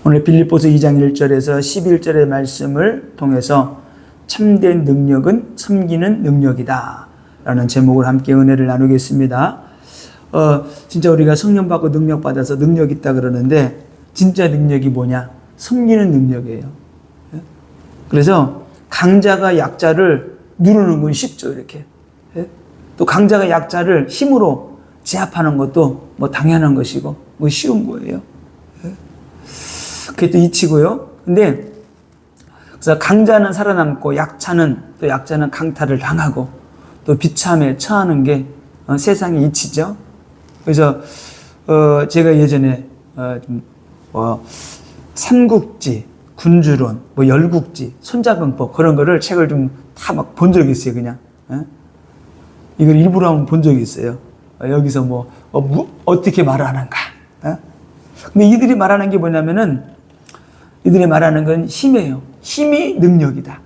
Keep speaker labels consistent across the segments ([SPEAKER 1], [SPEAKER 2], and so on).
[SPEAKER 1] 오늘 빌립보서 2장 1절에서 11절의 말씀을 통해서 참된 능력은 섬기는 능력이다 라는 제목을 함께 은혜를 나누겠습니다. 진짜 우리가 성령 받고 능력 받아서 능력 있다 그러는데 진짜 능력이 뭐냐? 섬기는 능력이에요. 그래서 강자가 약자를 누르는 건 쉽죠, 이렇게. 또 강자가 약자를 힘으로 제압하는 것도 뭐 당연한 것이고 뭐 쉬운 거예요. 그게 또 이치고요. 근데 그래서 강자는 살아남고 약자는 강탈을 당하고 또 비참에 처하는 게 세상의 이치죠. 그래서 제가 예전에 삼국지, 군주론, 뭐 열국지, 손자병법 그런 거를 책을 좀 다 막 본 적이 있어요, 그냥. 이걸 일부러 한번 본 적이 있어요. 여기서 어떻게 말하는가. 근데 이들이 말하는 게 뭐냐면은 이들이 말하는 건 힘이에요. 힘이 능력이다.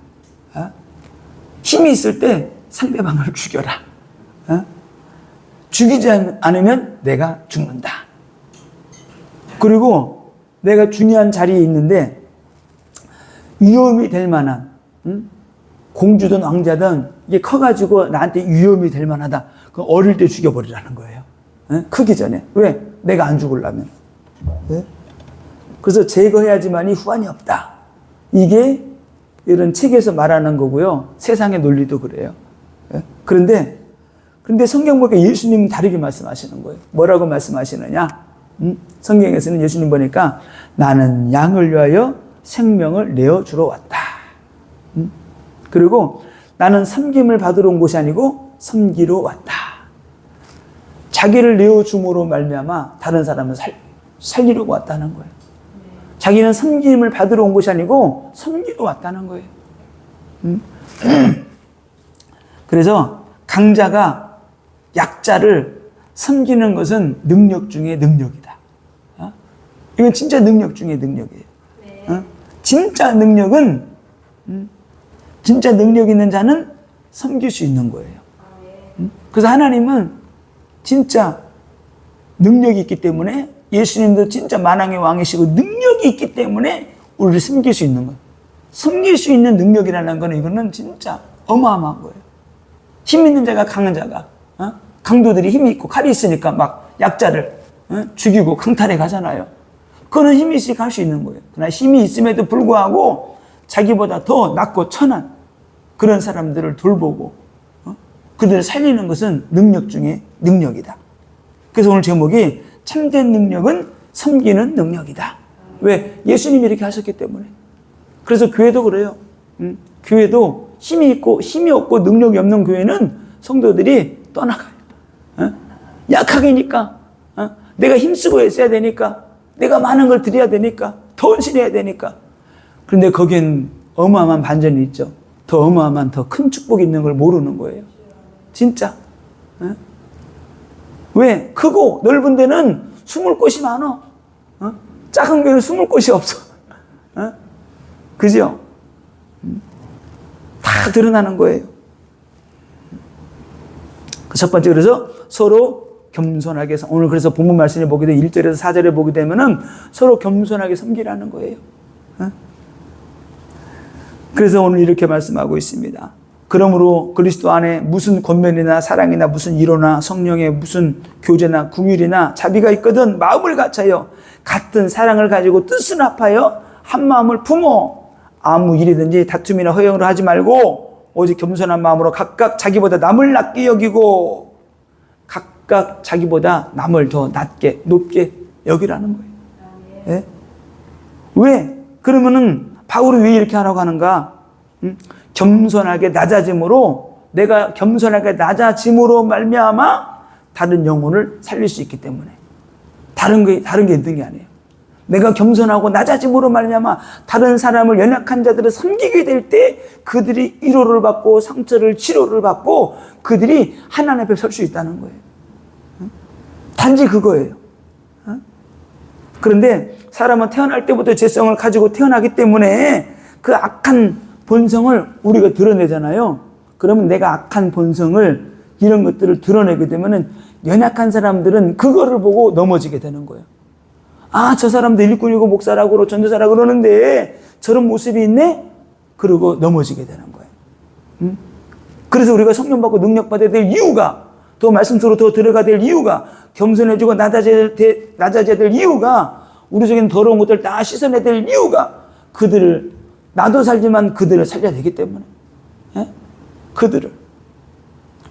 [SPEAKER 1] 힘이 있을 때 상대방을 죽여라. 죽이지 않으면 내가 죽는다. 그리고 내가 중요한 자리에 있는데 위험이 될 만한 공주든 왕자든 이게 커가지고 나한테 위험이 될 만하다. 그럼 어릴 때 죽여버리라는 거예요. 크기 전에. 왜? 내가 안 죽으려면. 그래서 제거해야지만이 후환이 없다. 이게 이런 책에서 말하는 거고요. 세상의 논리도 그래요. 그런데 성경 보니까 예수님은 다르게 말씀하시는 거예요. 뭐라고 말씀하시느냐? 성경에서는 예수님 보니까 나는 양을 위하여 생명을 내어주러 왔다. 그리고 나는 섬김을 받으러 온 것이 아니고 섬기러 왔다. 자기를 내어줌으로 말미암아 다른 사람을 살리려고 왔다는 거예요. 자기는 섬김을 받으러 온 것이 아니고 섬기러 왔다는 거예요. 그래서 강자가 약자를 섬기는 것은 능력 중에 능력이다. 이건 진짜 능력 중에 능력이에요. 진짜 능력 있는 자는 섬길 수 있는 거예요. 그래서 하나님은 진짜 능력이 있기 때문에 예수님도 진짜 만왕의 왕이시고 능력이 있기 때문에 우리를 섬길 수 있는 거예요. 섬길 수 있는 능력이라는 거는 이거는 진짜 어마어마한 거예요. 힘 있는 자가 강한 자가 강도들이 힘이 있고 칼이 있으니까 막 약자를 죽이고 강탈해 가잖아요. 그거는 힘이 있으니까 할 수 있는 거예요. 그러나 힘이 있음에도 불구하고 자기보다 더 낮고 천한 그런 사람들을 돌보고 그들을 살리는 것은 능력 중에 능력이다. 그래서 오늘 제목이 참된 능력은 섬기는 능력이다. 왜? 예수님이 이렇게 하셨기 때문에. 그래서 교회도 그래요. 교회도 힘이 있고 힘이 없고 능력이 없는 교회는 성도들이 떠나가요. 약하게니까. 내가 힘쓰고 있어야 되니까. 내가 많은 걸 드려야 되니까. 더 헌신해야 되니까. 그런데 거긴 어마어마한 반전이 있죠. 더 어마어마한 더 큰 축복이 있는 걸 모르는 거예요. 진짜. 왜? 크고 넓은 데는 숨을 곳이 많아. 작은 교회는 숨을 곳이 없어. 그죠? 다 드러나는 거예요. 첫 번째, 그래서 서로 겸손하게, 오늘 그래서 본문 말씀을 보게 되면 1절에서 4절에 보게 되면은 서로 겸손하게 섬기라는 거예요. 그래서 오늘 이렇게 말씀하고 있습니다. 그러므로 그리스도 안에 무슨 권면이나 사랑이나 무슨 위로나 성령의 무슨 교제나 긍휼이나 자비가 있거든 마음을 같이하여 같은 사랑을 가지고 뜻을 합하여 한 마음을 품어 아무 일이든지 다툼이나 허영으로 하지 말고 오직 겸손한 마음으로 각각 자기보다 남을 낮게 여기고 각각 자기보다 남을 더 낮게 높게 여기라는 거예요. 네? 왜? 그러면은 바울이 왜 이렇게 하라고 하는가? 겸손하게 낮아짐으로 내가 겸손하게 낮아짐으로 말미암아 다른 영혼을 살릴 수 있기 때문에 다른 게 있는 게 아니에요. 내가 겸손하고 낮아짐으로 말미암아 다른 사람을 연약한 자들을 섬기게 될 때 그들이 위로를 받고 상처를 치료를 받고 그들이 하나님 앞에 설 수 있다는 거예요. 단지 그거예요. 그런데 사람은 태어날 때부터 죄성을 가지고 태어나기 때문에 그 악한 본성을 우리가 드러내잖아요. 그러면 내가 악한 본성을 이런 것들을 드러내게 되면은 연약한 사람들은 그거를 보고 넘어지게 되는 거예요. 아, 저 사람도 일꾼이고 목사라고 전도사라고 그러는데 저런 모습이 있네? 그러고 넘어지게 되는 거예요. 그래서 우리가 성령 받고 능력 받아야 될 이유가, 더 말씀 속으로 더 들어가야 될 이유가, 겸손해지고 낮아져야 될 이유가, 우리 속에 있는 더러운 것들 다 씻어내야 될 이유가, 그들을, 나도 살지만 그들을 살려야 되기 때문에. 예? 그들을.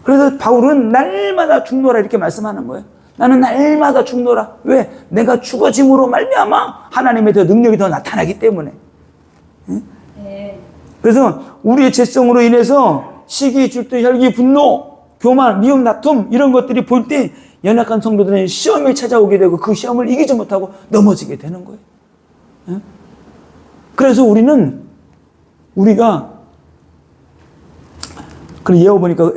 [SPEAKER 1] 그래서 바울은 날마다 죽노라 이렇게 말씀하는 거예요. 나는 날마다 죽노라. 왜? 내가 죽어짐으로 말미암아 하나님의 더 능력이 더 나타나기 때문에. 예? 네. 그래서 우리의 죄성으로 인해서 시기, 질투, 혈기, 분노, 교만, 미움, 다툼 이런 것들이 볼 때 연약한 성도들은 시험이 찾아오게 되고 그 시험을 이기지 못하고 넘어지게 되는 거예요. 예? 그래서 우리가 그 예화 보니까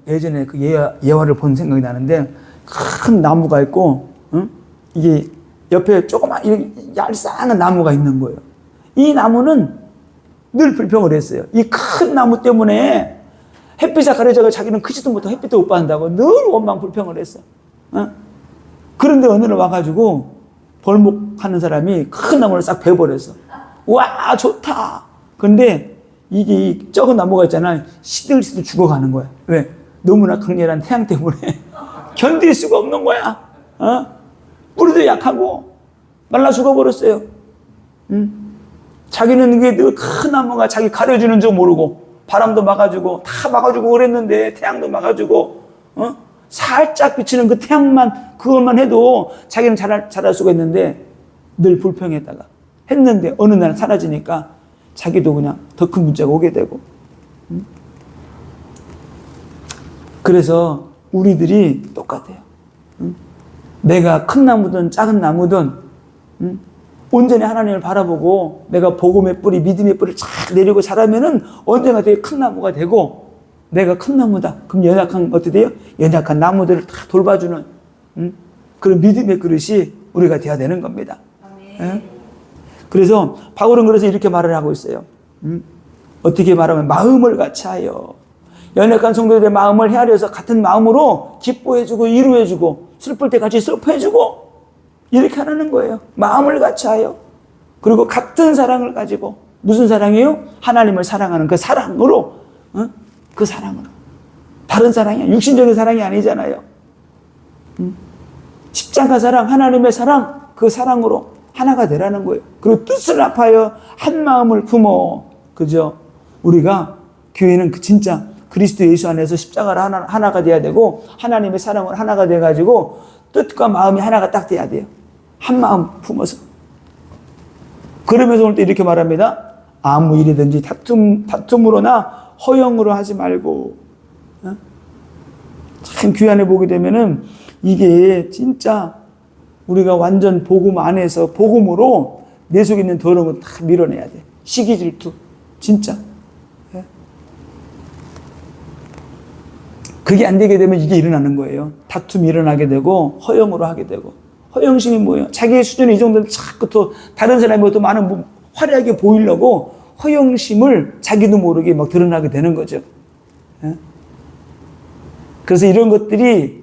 [SPEAKER 1] 예전에 그 예화를 본 생각이 나는데, 큰 나무가 있고, 이게 옆에 조그만 얄쌍한 나무가 있는 거예요. 이 나무는 늘 불평을 했어요. 이 큰 나무 때문에 햇빛에 가려져서 자기는 크지도 못하고 햇빛도 못 받는다고 늘 원망 불평을 했어. 그런데 어느 날 와가지고 벌목하는 사람이 큰 나무를 싹 베버렸어. 와, 좋다. 근데 이게 적은 나무가 있잖아. 시들시들 죽어가는 거야. 왜? 너무나 강렬한 태양 때문에 견딜 수가 없는 거야. 뿌리도 약하고 말라 죽어버렸어요. 자기는 이게 늘 큰 나무가 자기 가려주는 줄 모르고 바람도 막아주고 다 막아주고 그랬는데 태양도 막아주고 살짝 비치는 그 태양만 그것만 해도 자기는 잘할 수가 있는데 늘 불평했다가 했는데 어느 날 사라지니까 자기도 그냥 더 큰 문제가 오게 되고. 그래서 우리들이 똑같아요. 내가 큰 나무든 작은 나무든 온전히 하나님을 바라보고 내가 복음의 뿌리, 믿음의 뿌리를 쫙 내리고 자라면은 언젠가 되게 큰 나무가 되고, 내가 큰 나무다. 그럼 어떻게 돼요? 연약한 나무들을 다 돌봐주는 그런 믿음의 그릇이 우리가 되어야 되는 겁니다. 예? 그래서 바울은 그래서 이렇게 말을 하고 있어요. 어떻게 말하면 마음을 같이 하여, 연약한 성도들의 마음을 헤아려서 같은 마음으로 기뻐해주고 위로해주고 슬플 때 같이 슬퍼해주고 이렇게 하라는 거예요. 마음을 같이 하여. 그리고 같은 사랑을 가지고. 무슨 사랑이에요? 하나님을 사랑하는 그 사랑으로. 그 사랑으로. 다른 사랑이야. 육신적인 사랑이 아니잖아요. 십자가 사랑, 하나님의 사랑, 그 사랑으로 하나가 되라는 거예요. 그리고 뜻을 합하여 한 마음을 품어. 그죠? 우리가 교회는 진짜 그리스도 예수 안에서 십자가를 하나가 돼야 되고 하나님의 사랑으로 하나가 돼가지고 뜻과 마음이 하나가 딱 돼야 돼요. 한 마음 품어서. 그러면서 오늘 또 이렇게 말합니다. 아무 일이든지 다툼으로나 허영으로 하지 말고. 참 교회 안에 보게 되면은 이게 진짜 우리가 완전 복음 안에서 복음으로 내 속에 있는 더러운 거 다 밀어내야 돼. 시기 질투. 진짜. 그게 안 되게 되면 이게 일어나는 거예요. 다툼이 일어나게 되고 허영으로 하게 되고. 허영심이 뭐예요? 자기의 수준이 이 정도면 자꾸 또 다른 사람이 또 많은 화려하게 보이려고 허영심을 자기도 모르게 막 드러나게 되는 거죠. 그래서 이런 것들이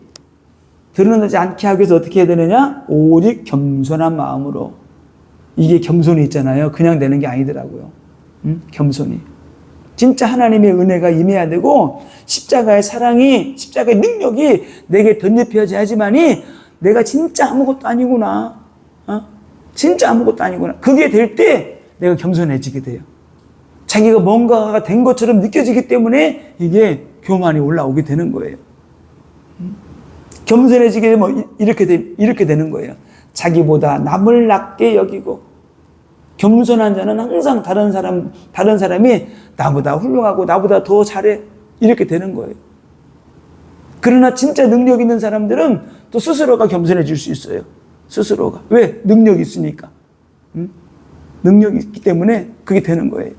[SPEAKER 1] 드러나지 않게 하기 위해서 어떻게 해야 되느냐? 오직 겸손한 마음으로. 이게 겸손이 있잖아요. 그냥 되는 게 아니더라고요. 겸손이. 진짜 하나님의 은혜가 임해야 되고 십자가의 사랑이, 십자가의 능력이 내게 덧입혀져야지만이 내가 진짜 아무것도 아니구나. 진짜 아무것도 아니구나. 그게 될 때 내가 겸손해지게 돼요. 자기가 뭔가가 된 것처럼 느껴지기 때문에 이게 교만이 올라오게 되는 거예요. 겸손해지게 되면 이렇게 되는 거예요. 자기보다 남을 낮게 여기고, 겸손한 자는 항상 다른 사람이 나보다 훌륭하고 나보다 더 잘해. 이렇게 되는 거예요. 그러나 진짜 능력 있는 사람들은 또 스스로가 겸손해질 수 있어요. 스스로가. 왜? 능력이 있으니까. 능력이 있기 때문에 그게 되는 거예요.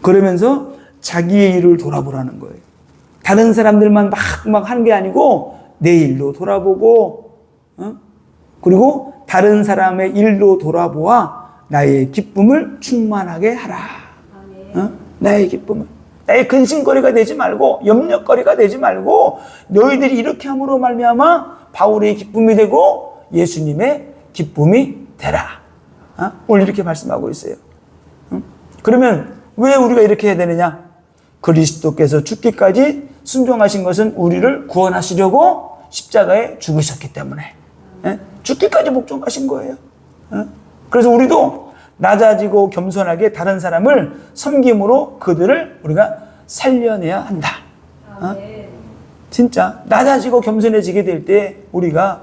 [SPEAKER 1] 그러면서 자기의 일을 돌아보라는 거예요. 다른 사람들만 막 하는 게 아니고 내 일로 돌아보고, 그리고 다른 사람의 일로 돌아보아 나의 기쁨을 충만하게 하라. 나의 기쁨을. 나의 근심거리가 되지 말고, 염려거리가 되지 말고, 너희들이 이렇게 함으로 말미암아 바울의 기쁨이 되고 예수님의 기쁨이 되라. 오늘 이렇게 말씀하고 있어요. 그러면 왜 우리가 이렇게 해야 되느냐? 그리스도께서 죽기까지 순종하신 것은 우리를 구원하시려고 십자가에 죽으셨기 때문에 죽기까지 복종하신 거예요. 그래서 우리도 낮아지고 겸손하게 다른 사람을 섬김으로 그들을 우리가 살려내야 한다. 진짜 낮아지고 겸손해지게 될 때 우리가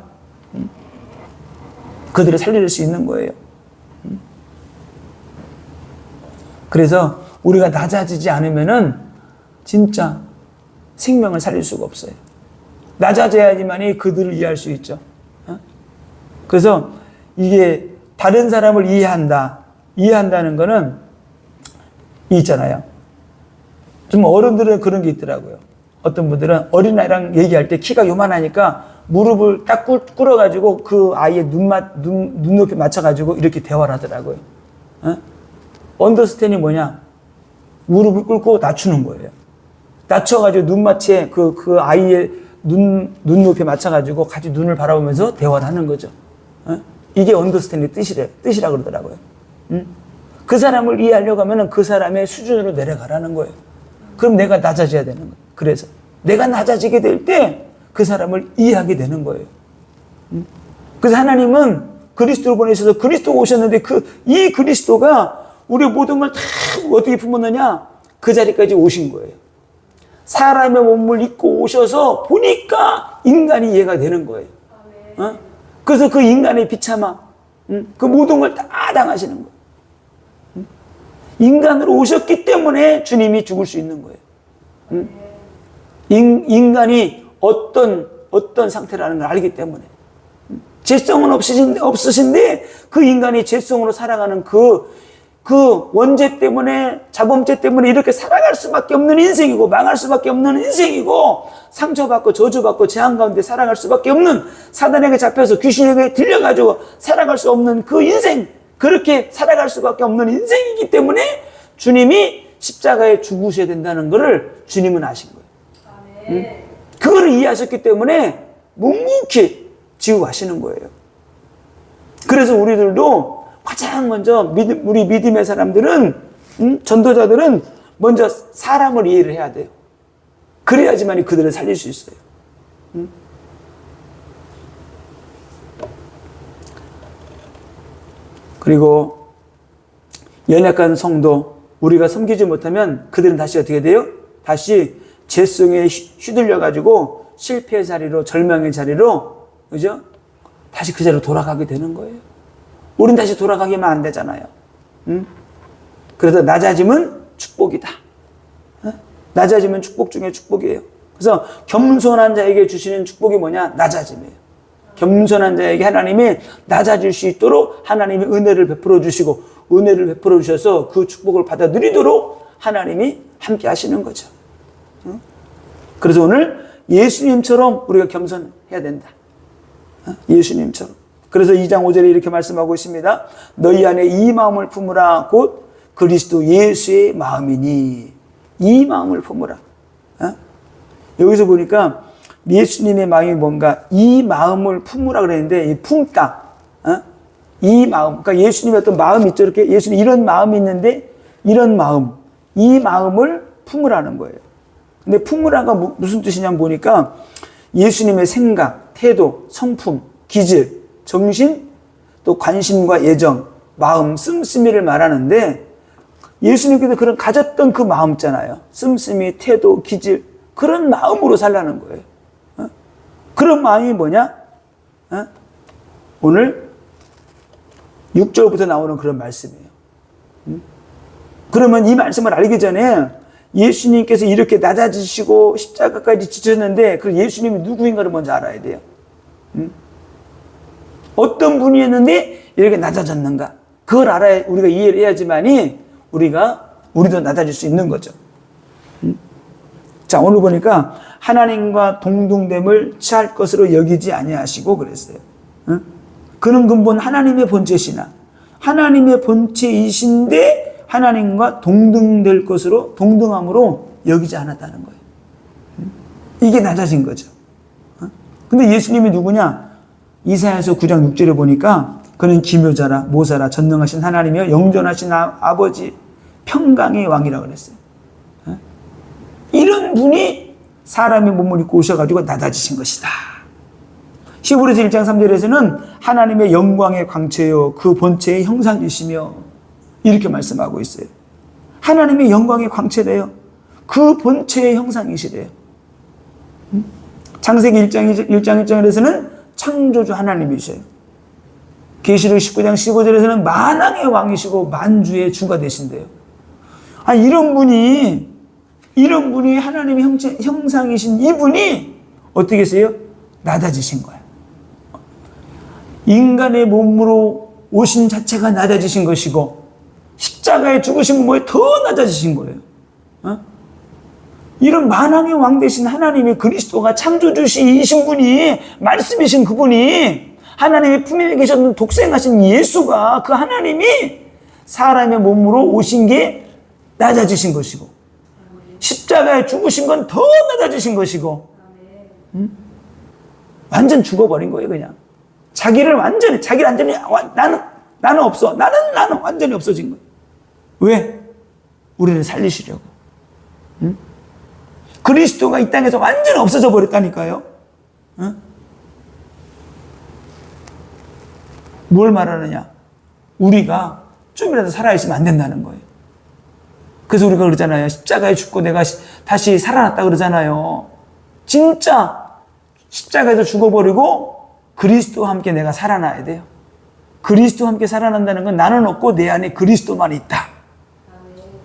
[SPEAKER 1] 그들을 살릴 수 있는 거예요. 그래서 우리가 낮아지지 않으면은 진짜 생명을 살릴 수가 없어요. 낮아져야지만이 그들을 이해할 수 있죠. 그래서 이게 다른 사람을 이해한다는 거는 있잖아요. 좀 어른들은 그런 게 있더라고요. 어떤 분들은 어린아이랑 얘기할 때 키가 요만하니까 무릎을 딱 꿇어가지고 그 아이의 눈높이 맞춰가지고 이렇게 대화를 하더라고요. 언더스탠이 뭐냐? 무릎을 꿇고 낮추는 거예요. 낮춰가지고 눈맞이에 그 아이의 눈높이에 맞춰가지고 같이 눈을 바라보면서 대화를 하는 거죠. 이게 언더스탠의 뜻이라 그러더라고요. 그 사람을 이해하려고 하면 그 사람의 수준으로 내려가라는 거예요. 그럼 내가 낮아져야 되는 거예요. 그래서 내가 낮아지게 될 때 그 사람을 이해하게 되는 거예요. 그래서 하나님은 그리스도를 보내셔서 그리스도가 오셨는데 이 그리스도가 우리 모든 걸 다 어떻게 품었느냐? 그 자리까지 오신 거예요. 사람의 몸을 입고 오셔서 보니까 인간이 이해가 되는 거예요. 그래서 그 인간의 비참함, 그 모든 걸 다 당하시는 거예요. 인간으로 오셨기 때문에 주님이 죽을 수 있는 거예요. 인간이 어떤 상태라는 걸 알기 때문에. 죄성은 없으신데 그 인간이 죄성으로 살아가는 그 원죄 때문에, 자범죄 때문에 이렇게 살아갈 수밖에 없는 인생이고, 망할 수밖에 없는 인생이고, 상처받고 저주받고 재앙 가운데 살아갈 수밖에 없는, 사단에게 잡혀서 귀신에게 들려가지고 살아갈 수 없는 그 인생, 그렇게 살아갈 수밖에 없는 인생이기 때문에 주님이 십자가에 죽으셔야 된다는 것을 주님은 아신 거예요. 그거를 이해하셨기 때문에 묵묵히 지고 가시는 거예요. 그래서 우리들도 가장 먼저 우리 믿음의 사람들은, 전도자들은 먼저 사람을 이해를 해야 돼요. 그래야지만 그들을 살릴 수 있어요. 그리고 연약한 성도, 우리가 섬기지 못하면 그들은 다시 어떻게 돼요? 다시 죄성에 휘둘려가지고 실패의 자리로, 절망의 자리로, 그죠? 다시 그 자리로 돌아가게 되는 거예요. 우린 다시 돌아가기만 안 되잖아요. 그래서 낮아짐은 축복이다. 낮아짐은 축복 중에 축복이에요. 그래서 겸손한 자에게 주시는 축복이 뭐냐? 낮아짐이에요. 겸손한 자에게 하나님이 낮아질 수 있도록 하나님이 은혜를 베풀어 주시고, 은혜를 베풀어 주셔서 그 축복을 받아 누리도록 하나님이 함께 하시는 거죠. 그래서 오늘 예수님처럼 우리가 겸손해야 된다. 예수님처럼. 그래서 2장 5절에 이렇게 말씀하고 있습니다. 너희 안에 이 마음을 품으라. 곧 그리스도 예수의 마음이니. 이 마음을 품으라. 여기서 보니까 예수님의 마음이 뭔가, 이 마음을 품으라 그랬는데, 이 품다. 이 마음. 그러니까 예수님의 어떤 마음이 있죠. 이렇게 예수님 이런 마음이 있는데, 이런 마음. 이 마음을 품으라는 거예요. 근데 품으라가 무슨 뜻이냐면 보니까 예수님의 생각, 태도, 성품, 기질, 정신, 또 관심과 애정, 마음, 씀씀이를 말하는데, 예수님께서 그런 가졌던 그 마음 있잖아요. 씀씀이, 태도, 기질, 그런 마음으로 살라는 거예요. 그런 마음이 뭐냐? 오늘 6절부터 나오는 그런 말씀이에요. 그러면 이 말씀을 알기 전에 예수님께서 이렇게 낮아지시고 십자가까지 지셨는데, 그 예수님이 누구인가를 먼저 알아야 돼요. 어떤 분이었는데 이렇게 낮아졌는가? 그걸 알아야, 우리가 이해를 해야지만이 우리도 낮아질 수 있는 거죠. 자, 오늘 보니까 하나님과 동등됨을 취할 것으로 여기지 아니하시고 그랬어요. 그는 근본 하나님의 본체시나, 하나님의 본체이신데 하나님과 동등될 것으로, 동등함으로 여기지 않았다는 거예요. 이게 낮아진 거죠. 근데 예수님이 누구냐? 이사야서 9장 6절에 보니까 그는 기묘자라 모사라 전능하신 하나님이여 영존하신 아버지 평강의 왕이라고 그랬어요. 이런 분이 사람의 몸을 입고 오셔가지고 낮아지신 것이다. 히브리서 1장 3절에서는 하나님의 영광의 광채요 그 본체의 형상이시며 이렇게 말씀하고 있어요. 하나님의 영광의 광채래요. 그 본체의 형상이시래요. 창세기 1장 1절에서는 창조주 하나님이셔요. 계시록 19장 15절에서는 만왕의 왕이시고 만주의 주가 되신대요. 이런 분이 하나님의 형상이신 이분이 어떻게 했어요? 낮아지신 거예요. 인간의 몸으로 오신 자체가 낮아지신 것이고 십자가에 죽으신 거에 더 낮아지신 거예요. 이런 만왕의 왕 되신 하나님의 그리스도가 창조주이신 분이 말씀이신 그분이 하나님의 품에 계셨던 독생하신 예수가 그 하나님이 사람의 몸으로 오신 게 낮아지신 것이고 십자가에 죽으신 건 더 낮아지신 것이고 완전 죽어버린 거예요. 그냥 자기를 완전히 나는 없어. 나는 완전히 없어진 거예요. 왜? 우리를 살리시려고. 그리스도가 이 땅에서 완전히 없어져 버렸다니까요. 뭘 말하느냐? 우리가 좀이라도 살아있으면 안 된다는 거예요. 그래서 우리가 그러잖아요. 십자가에 죽고 내가 다시 살아났다 그러잖아요. 진짜 십자가에서 죽어버리고 그리스도와 함께 내가 살아나야 돼요. 그리스도와 함께 살아난다는 건 나는 없고 내 안에 그리스도만 있다.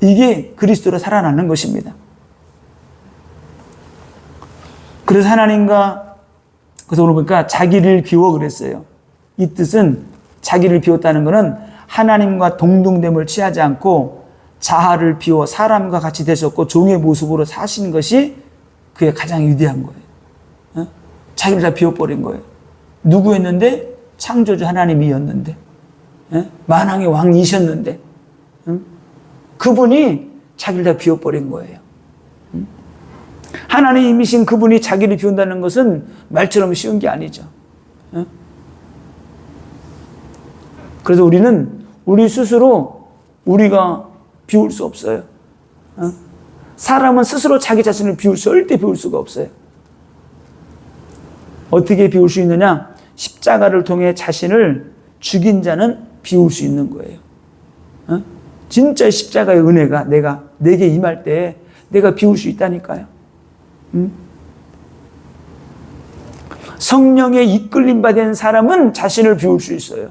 [SPEAKER 1] 이게 그리스도로 살아나는 것입니다. 그래서 하나님과 그래서 오늘 보니까 자기를 비워 그랬어요. 이 뜻은 자기를 비웠다는 것은 하나님과 동등됨을 취하지 않고 자아를 비워 사람과 같이 되셨고 종의 모습으로 사신 것이 그의 가장 위대한 거예요. 자기를 다 비워버린 거예요. 누구였는데? 창조주 하나님이었는데, 만왕의 왕이셨는데, 그분이 자기를 다 비워버린 거예요. 하나님이신 그분이 자기를 비운다는 것은 말처럼 쉬운 게 아니죠. 그래서 우리는 우리 스스로 우리가 비울 수 없어요. 사람은 스스로 자기 자신을 절대 비울 수가 없어요. 어떻게 비울 수 있느냐? 십자가를 통해 자신을 죽인 자는 비울 수 있는 거예요. 진짜 십자가의 은혜가 내게 임할 때 내가 비울 수 있다니까요. 성령에 이끌림 받은 사람은 자신을 비울 수 있어요.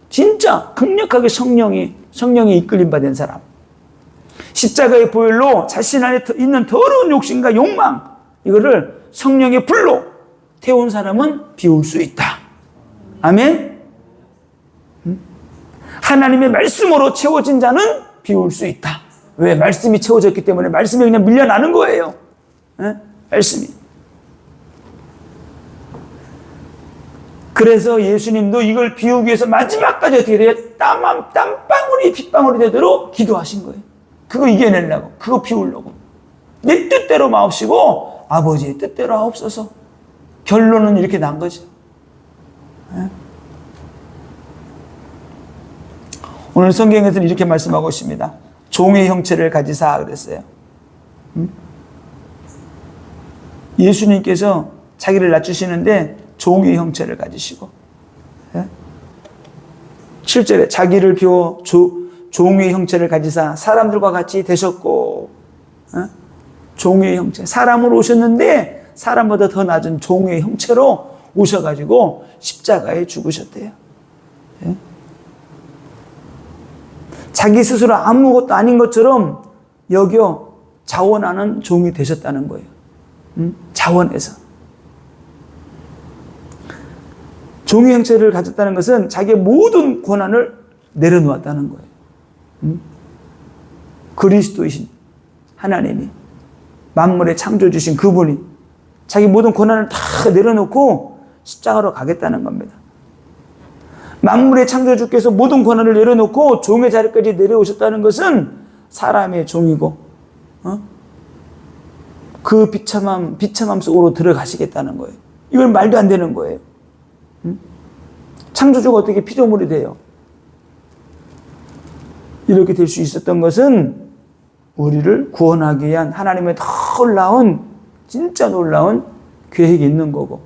[SPEAKER 1] 진짜 강력하게 성령에 이끌림 받은 사람. 십자가의 보혈로 자신 안에 있는 더러운 욕심과 욕망, 이거를 성령의 불로 태운 사람은 비울 수 있다. 아멘? 하나님의 말씀으로 채워진 자는 비울 수 있다. 왜? 말씀이 채워졌기 때문에 말씀이 그냥 밀려나는 거예요. 말씀이. 그래서 예수님도 이걸 비우기 위해서 마지막까지 어떻게 돼요? 땀방울이 핏방울이 되도록 기도하신 거예요. 그거 이겨내려고, 그거 비우려고. 내 뜻대로 마옵시고 아버지의 뜻대로 하옵소서. 결론은 이렇게 난 거죠. 오늘 성경에서는 이렇게 말씀하고 있습니다. 종의 형체를 가지사 그랬어요. 예수님께서 자기를 낮추시는데 종의 형체를 가지시고 7절에 자기를 비워 종의 형체를 가지사 사람들과 같이 되셨고, 종의 형체, 사람으로 오셨는데 사람보다 더 낮은 종의 형체로 오셔가지고 십자가에 죽으셨대요. 자기 스스로 아무것도 아닌 것처럼 여겨 자원하는 종이 되셨다는 거예요. 자원해서. 종의 형체를 가졌다는 것은 자기의 모든 권한을 내려놓았다는 거예요. 그리스도이신 하나님이, 만물의 창조주신 그분이 자기 모든 권한을 다 내려놓고 십자가로 가겠다는 겁니다. 만물의 창조주께서 모든 권한을 내려놓고 종의 자리까지 내려오셨다는 것은 사람의 종이고, 그 비참함 속으로 들어가시겠다는 거예요. 이건 말도 안 되는 거예요. 창조주가 어떻게 피조물이 돼요? 이렇게 될 수 있었던 것은 우리를 구원하기 위한 하나님의 놀라운, 진짜 놀라운 계획이 있는 거고,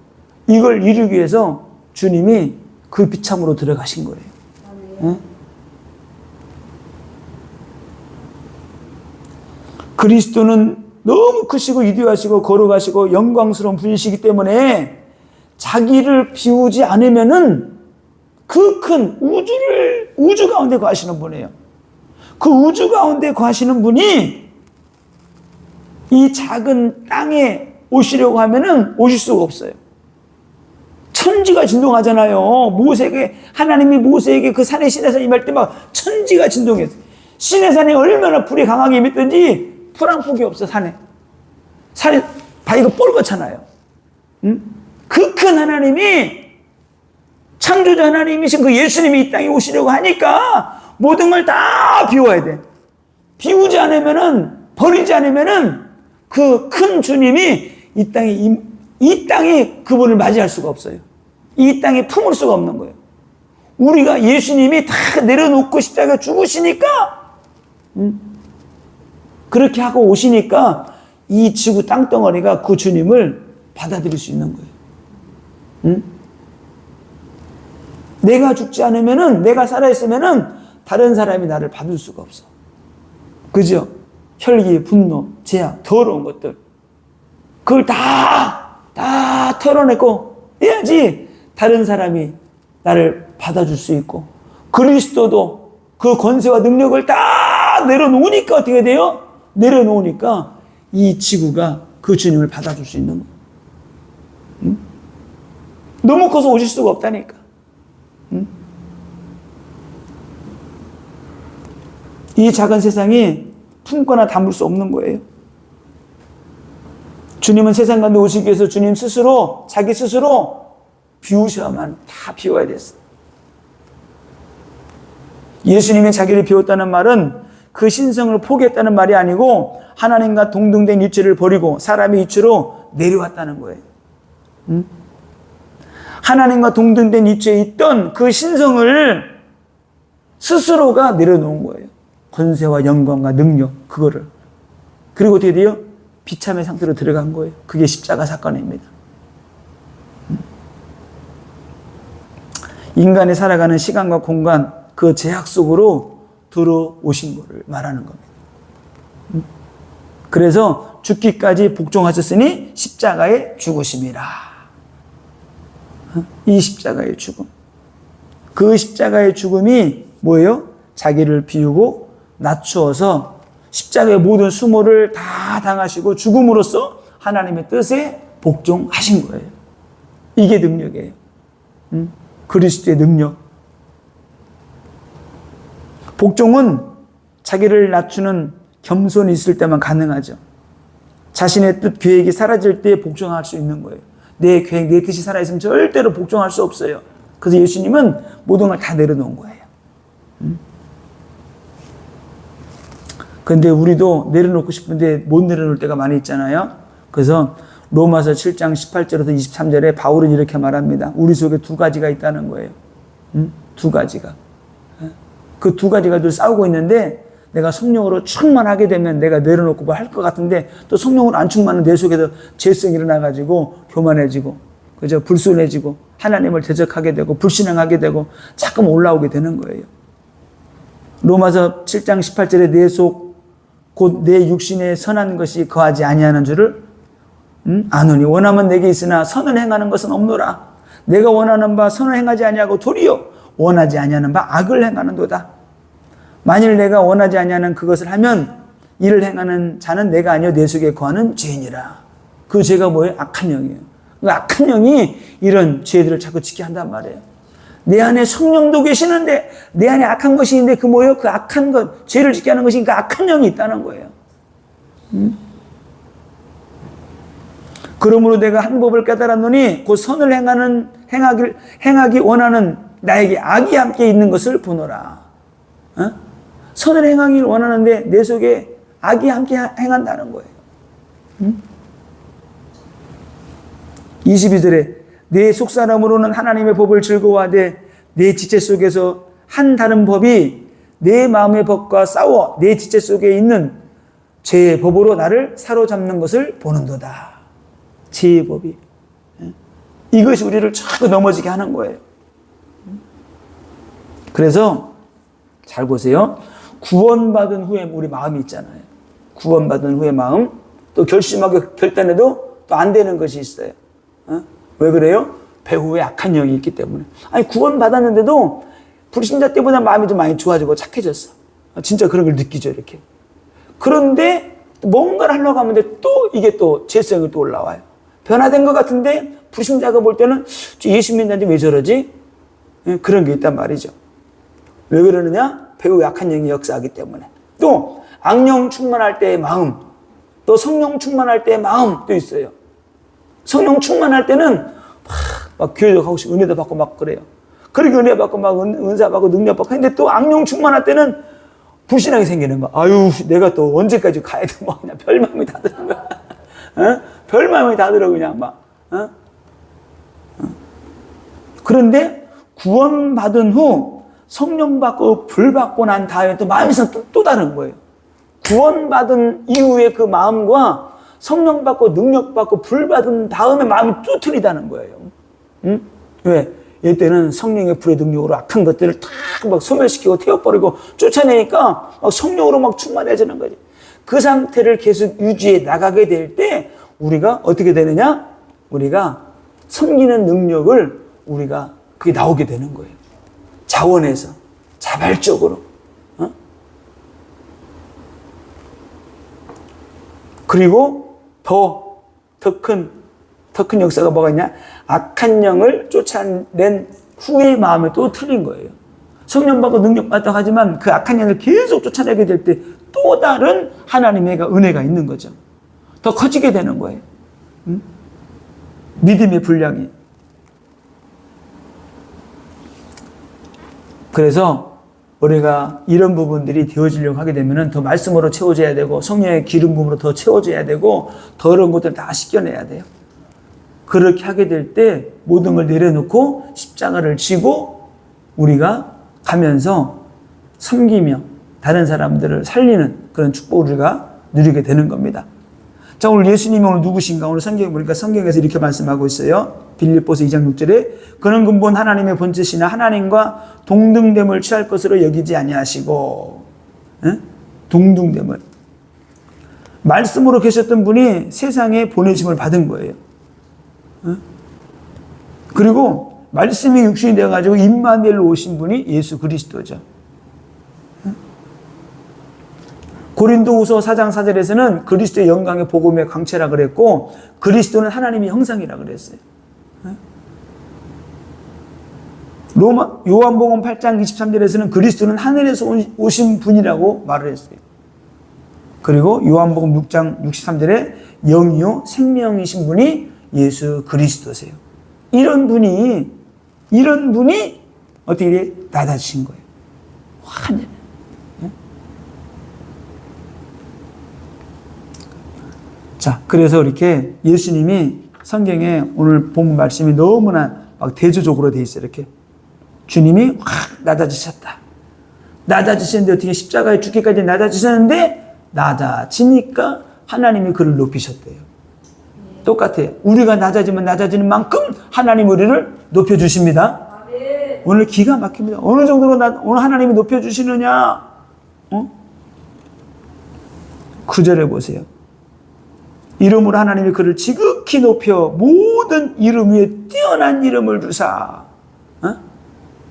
[SPEAKER 1] 이걸 이루기 위해서 주님이 그 비참으로 들어가신 거예요. 네? 그리스도는 너무 크시고 위대하시고 거룩하시고 영광스러운 분이시기 때문에 자기를 비우지 않으면은 그 큰 우주 가운데 거하시는 분이에요. 그 우주 가운데 거하시는 분이 이 작은 땅에 오시려고 하면은 오실 수가 없어요. 천지가 진동하잖아요. 하나님이 모세에게 그 산의 시내에서 임할 때 막 천지가 진동했어요. 시내산에 얼마나 불이 강하게 임했던지 불 한 폭이 없어, 산에 바위가 뻘겋잖아요. 응? 그 큰 하나님이, 창조자 하나님이신 그 예수님이 이 땅에 오시려고 하니까 모든 걸 다 비워야 돼. 비우지 않으면은, 버리지 않으면은 그 큰 주님이 이 땅에 그분을 맞이할 수가 없어요. 이 땅에 품을 수가 없는 거예요. 우리가 예수님이 다 내려놓고 십자가 죽으시니까, 그렇게 하고 오시니까 이 지구 땅덩어리가 그 주님을 받아들일 수 있는 거예요. 응? 내가 죽지 않으면은, 내가 살아있으면은 다른 사람이 나를 받을 수가 없어. 그죠? 혈기, 분노, 죄악, 더러운 것들. 그걸 다 털어내고 해야지 다른 사람이 나를 받아줄 수 있고, 그리스도도 그 권세와 능력을 다 내려놓으니까 어떻게 돼요? 내려놓으니까 이 지구가 그 주님을 받아줄 수 있는 거예요. 응? 너무 커서 오실 수가 없다니까. 응? 이 작은 세상이 품거나 담을 수 없는 거예요. 주님은 세상 가운데 오시기 위해서 주님 스스로, 자기 스스로 비우셔야만 다 비워야 됐어요. 예수님이 자기를 비웠다는 말은 그 신성을 포기했다는 말이 아니고 하나님과 동등된 위치를 버리고 사람의 위치로 내려왔다는 거예요. 응? 하나님과 동등된 위치에 있던 그 신성을 스스로가 내려놓은 거예요. 권세와 영광과 능력, 그거를. 그리고 어떻게 돼요? 비참의 상태로 들어간 거예요. 그게 십자가 사건입니다. 인간이 살아가는 시간과 공간, 그 제약 속으로 들어오신 것을 말하는 겁니다. 그래서 죽기까지 복종하셨으니 십자가에 죽으심이라. 이 십자가의 죽음. 그 십자가의 죽음이 뭐예요? 자기를 비우고 낮추어서 십자가의 모든 수모를 다 당하시고 죽음으로써 하나님의 뜻에 복종하신 거예요. 이게 능력이에요. 그리스도의 능력. 복종은 자기를 낮추는 겸손이 있을 때만 가능하죠. 자신의 뜻, 계획이 사라질 때 복종할 수 있는 거예요. 내 계획, 내 뜻이 살아있으면 절대로 복종할 수 없어요. 그래서 예수님은 모든 걸 다 내려놓은 거예요. 그런데 우리도 내려놓고 싶은데 못 내려놓을 때가 많이 있잖아요. 그래서 로마서 7장 18절에서 23절에 바울은 이렇게 말합니다. 우리 속에 두 가지가 있다는 거예요. 두 가지가. 그 두 가지가 늘 싸우고 있는데 내가 성령으로 충만하게 되면 내가 내려놓고 뭐 할 것 같은데 또 성령으로 안 충만한 내 속에서 죄성이 일어나가지고 교만해지고, 그죠? 불순해지고 하나님을 대적하게 되고 불신앙하게 되고 자꾸 올라오게 되는 거예요. 로마서 7장 18절에 내 속 곧 내 육신에 선한 것이 거하지 아니하는 줄을 아노니 원하면 내게 있으나 선을 행하는 것은 없노라. 내가 원하는 바 선을 행하지 아니하고 도리어 원하지 아니하는 바 악을 행하는도다. 만일 내가 원하지 아니하는 그것을 하면 이를 행하는 자는 내가 아니요 내 속에 거하는 죄인이라. 그 죄가 뭐예요? 악한 영이에요. 그 악한 영이 이런 죄들을 자꾸 짓게 한단 말이에요. 내 안에 성령도 계시는데 내 안에 악한 것이 있는데 그 뭐예요? 그 악한 것, 죄를 짓게 하는 것이 그 악한 영이 있다는 거예요. 그러므로 내가 한 법을 깨달았노니 곧 선을 행하기 원하는 나에게 악이 함께 있는 것을 보노라. 선을 행하기를 원하는데 내 속에 악이 함께 행한다는 거예요. 22절에 내 속사람으로는 하나님의 법을 즐거워하되 내 지체 속에서 한 다른 법이 내 마음의 법과 싸워 내 지체 속에 있는 죄의 법으로 나를 사로잡는 것을 보는도다. 죄의 법이. 이것이 우리를 자꾸 넘어지게 하는 거예요. 그래서 잘 보세요. 구원받은 후에 우리 마음이 있잖아요. 구원받은 후에 마음, 또 결심하게 결단해도 또 안 되는 것이 있어요. 왜 그래요? 배후에 악한 영이 있기 때문에. 아니, 구원받았는데도 불신자 때보다 마음이 좀 많이 좋아지고 착해졌어. 진짜 그런 걸 느끼죠, 이렇게. 그런데 뭔가를 하려고 하면 또 이게 또 죄성이 또 올라와요. 변화된 것 같은데 불신자가 볼 때는 예수 믿는데 왜 저러지? 그런 게 있단 말이죠. 왜 그러느냐? 배후에 악한 영이 역사하기 때문에. 또 악령 충만할 때의 마음, 또 성령 충만할 때의 마음도 있어요. 성령 충만할 때는 막 교회도 가고 싶고 은혜도 받고 막 그래요. 그렇게 은혜 받고 막 은사 받고 능력 받고 했는데 또 악령 충만할 때는 불신앙이 생기는 거야. 아유, 내가 또 언제까지 가야 돼? 뭐 그냥 별마음이 다 드는 거야. 별마음이 다 들어 그냥 막. 그런데 구원받은 후 성령 받고 불 받고 난 다음에 또 마음이 또 다른 거예요. 구원받은 이후에 그 마음과 성령 받고 능력 받고 불 받은 다음에 마음이 또 틀리다는 거예요. 응? 왜? 이때는 성령의 불의 능력으로 악한 것들을 탁 막 소멸시키고 태워버리고 쫓아내니까 막 성령으로 막 충만해지는 거지. 그 상태를 계속 유지해 나가게 될 때 우리가 어떻게 되느냐? 우리가 섬기는 능력을 우리가 그게 나오게 되는 거예요. 자원에서 자발적으로. 그리고 더 큰 역사가 뭐가 있냐? 악한 영을 쫓아낸 후의 마음이 또 틀린 거예요. 성령 받고 능력 받다고 하지만 그 악한 영을 계속 쫓아내게 될 때 또 다른 하나님의 은혜가 있는 거죠. 더 커지게 되는 거예요. 믿음의 분량이. 그래서 우리가 이런 부분들이 되어지려고 하게 되면 더 말씀으로 채워져야 되고 성령의 기름 부음으로 더 채워져야 되고 더러운 것들 다 씻겨내야 돼요. 그렇게 하게 될 때 모든 걸 내려놓고 십자가를 지고 우리가 가면서 섬기며 다른 사람들을 살리는 그런 축복을 우리가 누리게 되는 겁니다. 자, 오늘 예수님이 오늘 누구신가? 오늘 성경에 보니까 성경에서 이렇게 말씀하고 있어요. 빌립보서 2장 6절에 그는 근본 하나님의 본체시나 하나님과 동등됨을 취할 것으로 여기지 아니하시고, 동등됨을. 말씀으로 계셨던 분이 세상에 보내심을 받은 거예요. 그리고 말씀이 육신이 되어가지고 임마누엘로 오신 분이 예수 그리스도죠. 고린도후서 4장 4절에서는 그리스도의 영광의 복음의 광채라 그랬고 그리스도는 하나님의 형상이라 그랬어요. 요한복음 8장 23절에서는 그리스도는 하늘에서 오신 분이라고 말을 했어요. 그리고 요한복음 6장 63절에 영이요 생명이신 분이 예수 그리스도세요. 이런 분이 어떻게 낮아지신 거예요. 완전히. 자, 그래서 이렇게 예수님이 성경에 오늘 본 말씀이 너무나 막 대조적으로 돼 있어요. 이렇게 주님이 확 낮아지셨다. 낮아지셨는데 어떻게 십자가에 죽기까지 낮아지셨는데 낮아지니까 하나님이 그를 높이셨대요. 똑같아요. 우리가 낮아지면 낮아지는 만큼 하나님 우리를 높여주십니다. 오늘 기가 막힙니다. 어느 정도로 오늘 하나님이 높여주시느냐? 9절에 보세요. 이름으로 하나님이 그를 지극히 높여 모든 이름 위에 뛰어난 이름을 주사.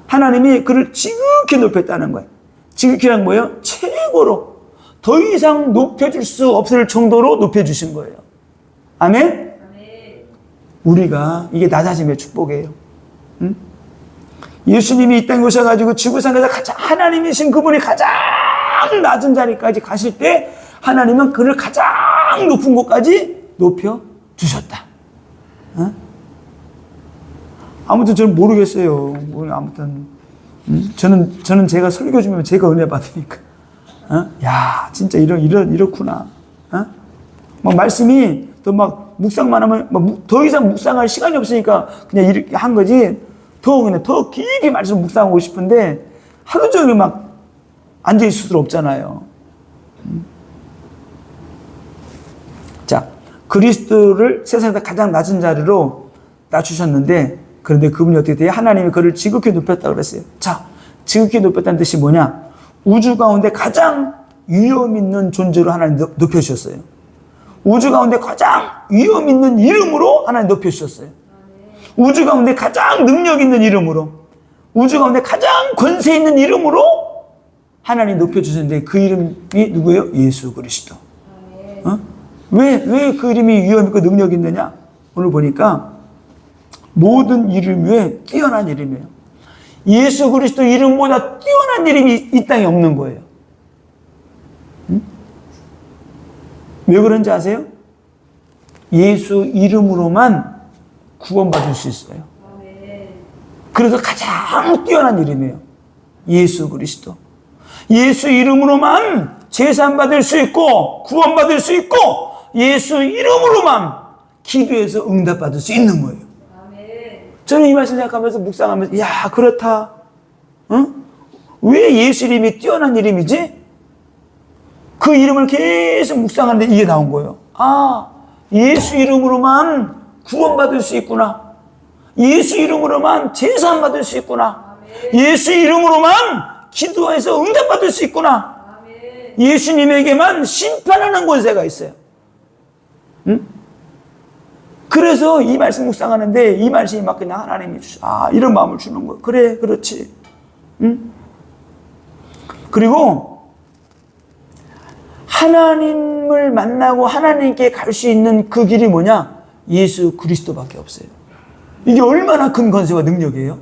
[SPEAKER 1] 하나님이 그를 지극히 높였다는 거예요. 지극히란 뭐예요? 최고로 더 이상 높여줄 수 없을 정도로 높여주신 거예요. 아멘? 우리가 이게 낮아짐의 축복이에요. 예수님이 이 땅에 오셔가지고 지구상에서 가장 하나님이신 그분이 가장 낮은 자리까지 가실 때 하나님은 그를 가장 높은 곳까지 높여주셨다. 아무튼 저는 모르겠어요. 아무튼 저는 제가 설교 중이면 제가 은혜 받으니까. 야, 진짜 이렇구나. 막 말씀이 또 막 묵상만 하면 더 이상 묵상할 시간이 없으니까 그냥 이렇게 한 거지. 더 깊이 말씀 묵상하고 싶은데 하루 종일 막 앉아있을 수 없잖아요. 자, 그리스도를 세상에서 가장 낮은 자리로 낮추셨는데, 그런데 그분이 어떻게 돼요? 하나님이 그를 지극히 높였다고 그랬어요. 자, 지극히 높였다는 뜻이 뭐냐? 우주 가운데 가장 위험 있는 존재로 하나님 높여주셨어요. 우주 가운데 가장 위험 있는 이름으로 하나님 높여주셨어요. 우주 가운데 가장 능력 있는 이름으로, 우주 가운데 가장 권세 있는 이름으로 하나님 높여주셨는데, 그 이름이 누구예요? 예수 그리스도. 왜 그 이름이 위험 있고 능력 있느냐? 오늘 보니까 모든 이름 위에 뛰어난 이름이에요. 예수 그리스도 이름보다 뛰어난 이름이 이 땅에 없는 거예요. 왜 그런지 아세요? 예수 이름으로만 구원받을 수 있어요. 그래서 가장 뛰어난 이름이에요. 예수 그리스도. 예수 이름으로만 제사받을 수 있고 구원받을 수 있고 예수 이름으로만 기도해서 응답받을 수 있는 거예요. 저는 이 말씀 생각하면서 묵상하면서 야, 그렇다. 왜 예수 이름이 뛰어난 이름이지? 그 이름을 계속 묵상하는데 이게 나온 거예요. 아, 예수 이름으로만 구원받을 수 있구나. 예수 이름으로만 제사 받을 수 있구나. 예수 이름으로만 기도해서 응답받을 수 있구나. 예수님에게만 심판하는 권세가 있어요. 그래서 이 말씀 묵상하는데 이 말씀이 막 그냥 하나님이 이런 마음을 주는 거예요. 그래, 그렇지. 그리고 하나님을 만나고 하나님께 갈 수 있는 그 길이 뭐냐? 예수 그리스도밖에 없어요. 이게 얼마나 큰 권세와 능력이에요?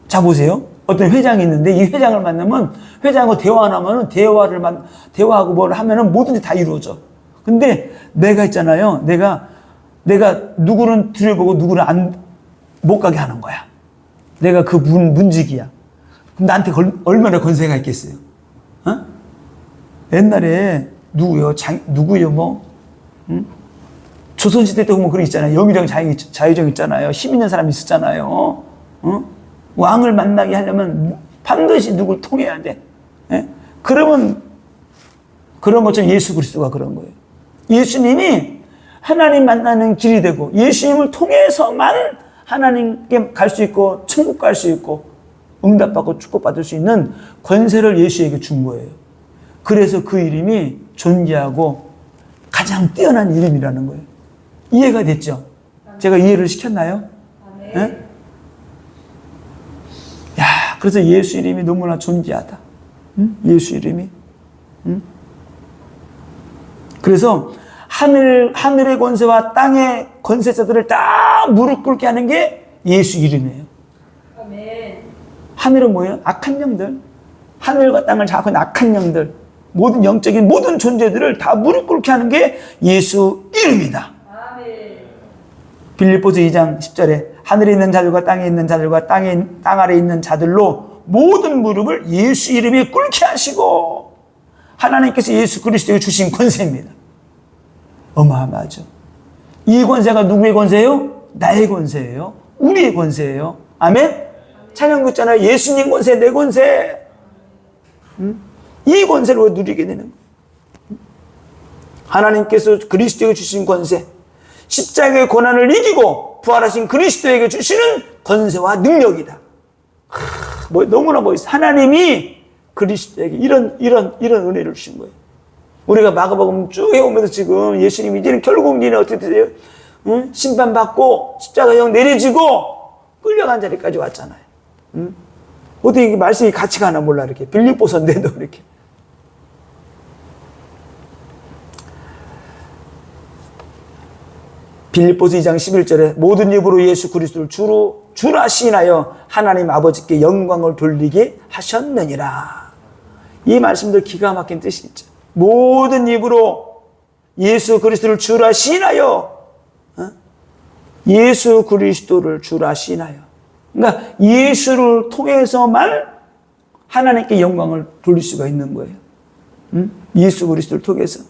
[SPEAKER 1] 자, 보세요. 어떤 회장이 있는데 이 회장을 만나면 회장하고 대화하면 대화하고 뭘 하면은 뭐든지 다 이루어져. 근데 내가 있잖아요. 내가 누구는 들여보고 누구는 못 가게 하는 거야. 내가 그 문직이야. 그럼 나한테 얼마나 권세가 있겠어요? 옛날에 누구요? 조선시대 때 보면 그런 거 있잖아요. 영의정 자유정 있잖아요. 힘 있는 사람이 있었잖아요. 왕을 만나게 하려면 반드시 누굴 통해야 돼. 그러면 그런 것처럼 예수 그리스도가 그런 거예요. 예수님이 하나님 만나는 길이 되고 예수님을 통해서만 하나님께 갈 수 있고 천국 갈 수 있고 응답받고 축복받을 수 있는 권세를 예수에게 준 거예요. 그래서 그 이름이 존귀하고 가장 뛰어난 이름이라는 거예요. 이해가 됐죠? 제가 이해를 시켰나요? 네? 야, 그래서 예수 이름이 너무나 존귀하다. 예수 이름이. 그래서 하늘의 권세와 땅의 권세자들을 다 무릎 꿇게 하는 게 예수 이름이에요. 아멘. 하늘은 뭐예요? 악한 영들. 하늘과 땅을 장악하고 있는 악한 영들. 모든 영적인 모든 존재들을 다 무릎 꿇게 하는 게 예수 이름이다. 아멘. 빌립보서 2장 10절에 하늘에 있는 자들과 땅에 있는 자들과 땅 아래에 있는 자들로 모든 무릎을 예수 이름에 꿇게 하시고 하나님께서 예수 그리스도에게 주신 권세입니다. 어마어마하죠. 이 권세가 누구의 권세예요? 나의 권세예요. 우리의 권세예요. 아멘? 찬양도 있잖아요. 예수님 권세, 내 권세. 이 권세를 누리게 되는 거예요. 하나님께서 그리스도에게 주신 권세, 십자가의 고난을 이기고 부활하신 그리스도에게 주시는 권세와 능력이다. 너무나 멋있어. 하나님이 그리스도에게 이런 은혜를 주신 거예요. 우리가 마가복음 쭉 해오면서 지금 예수님이 이제는 결국 니는 어떻게 되세요? 심판받고 십자가형 내려지고 끌려간 자리까지 왔잖아요. 어떻게 이게 말씀이 같이 가나 몰라, 이렇게. 빌립보서인데도 이렇게. 빌립보서 2장 11절에 모든 입으로 예수 그리스도를 주라 시인하여 하나님 아버지께 영광을 돌리게 하셨느니라. 이 말씀들 기가 막힌 뜻이 있죠. 모든 입으로 예수 그리스도를 주라 시인하여, 예수 그리스도를 주라 시인하여. 그러니까 예수를 통해서만 하나님께 영광을 돌릴 수가 있는 거예요. 예수 그리스도를 통해서.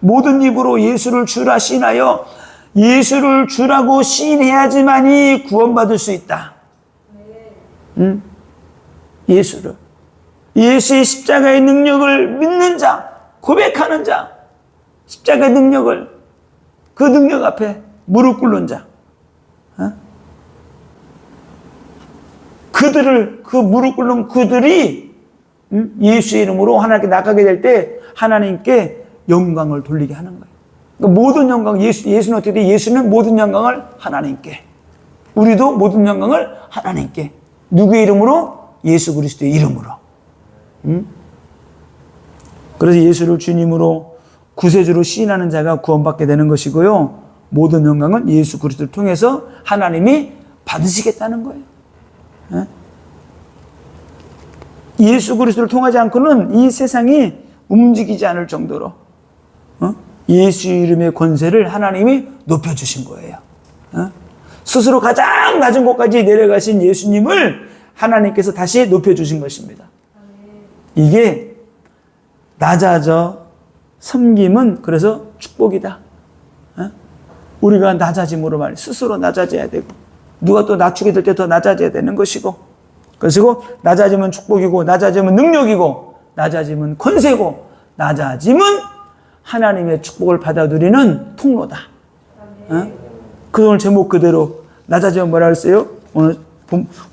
[SPEAKER 1] 모든 입으로 예수를 주라 시인하여, 예수를 주라고 시인해야지만이 구원받을 수 있다. 예수를. 예수의 십자가의 능력을 믿는 자, 고백하는 자, 십자가의 능력을, 그 능력 앞에 무릎 꿇는 자, 그들을, 그 무릎 꿇는 그들이 예수의 이름으로 하나님께 나가게 될 때 하나님께 영광을 돌리게 하는 거예요. 그러니까 모든 영광, 예수는 어떻게 돼? 예수는 모든 영광을 하나님께. 우리도 모든 영광을 하나님께. 누구의 이름으로? 예수 그리스도의 이름으로. 그래서 예수를 주님으로 구세주로 시인하는 자가 구원받게 되는 것이고요. 모든 영광은 예수 그리스도를 통해서 하나님이 받으시겠다는 거예요. 예수 그리스도를 통하지 않고는 이 세상이 움직이지 않을 정도로 예수 이름의 권세를 하나님이 높여주신 거예요. 스스로 가장 낮은 곳까지 내려가신 예수님을 하나님께서 다시 높여주신 것입니다. 이게 낮아져 섬김은 그래서 축복이다. 우리가 낮아짐으로 말이에요. 스스로 낮아져야 되고 누가 또 낮추게 될 때 더 낮아져야 되는 것이고, 그리고 낮아지면 축복이고 낮아지면 능력이고 낮아지면 권세고 낮아짐은 하나님의 축복을 받아 누리는 통로다. 그 오늘 제목 그대로 낮아지면 뭐라 그랬어요?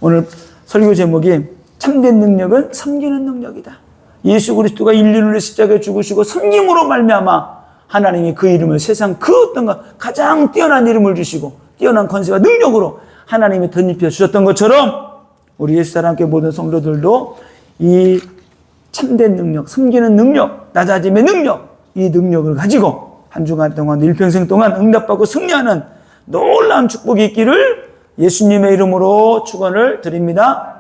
[SPEAKER 1] 오늘 설교 제목이 참된 능력은 섬기는 능력이다. 예수 그리스도가 인류를 위해 십자가에 죽으시고 섬김으로 말미암아 하나님이 그 이름을 세상 그 어떤 가장 뛰어난 이름을 주시고 뛰어난 권세와 능력으로 하나님이 덧입혀 주셨던 것처럼 우리 예수 사랑교회 모든 성도들도 이 참된 능력, 섬기는 능력, 낮아짐의 능력, 이 능력을 가지고 한 주간 동안 일평생 동안 응답받고 승리하는 놀라운 축복이 있기를 예수님의 이름으로 축원을 드립니다.